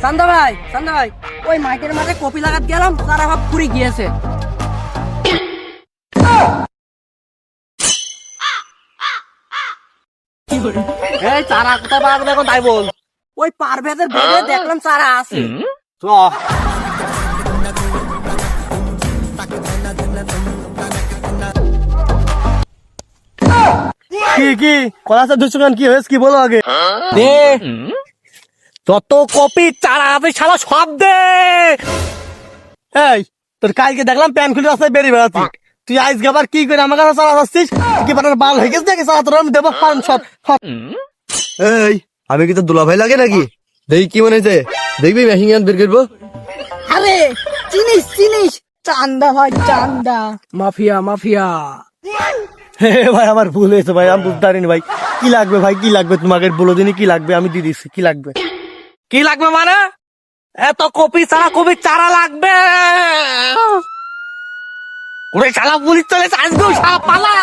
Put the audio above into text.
চান্দা ভাই, ওই মাঠের মাঝে কপি লাগাত গেলাম, তারা ভাব পুরি গিয়েছে। এই চারা কোথায় পাওয়া যাবে এখন তাই বল। ওই পারভেজের বেডে দেখলাম চারা আছে। চ কি কলাসা দুশোখান কি হয়েছে কি বলো আগে। দে যত কপি চারা আছে শালা সব দে। এই তোর কালকে দেখলাম প্যান খুলে রাস্তায় বেরিয়ে বেড়াচ্ছি, তুই আজকে আবার কি করে আমার কাছে চালা যাচ্ছিস? তুই কি বাটার বাল হয়ে গেছে নাকি? চালা তোর আমি দেবো পান সব। এই আমি কি তো দুলাভাই লাগে নাকি? দেখি কি মনে হয়েছে, দেখবি মেশিন গান বের করবো। আরে চিনিস চান্দা ভাই, চান্দা মাফিয়া। হে ভাই আমার ভুল হয়েছে ভাই, আমি বুঝতে পারিনি ভাই। কি লাগবে ভাই, কি লাগবে তোমাকে বলো দিনই, কি লাগবে আমি দিয়ে দিচ্ছি। কি লাগবে? কি লাগবে মানে? এত কপি চারা লাগবে। ওরে শালা পুলিশ চলে আসবে, শালা পালা।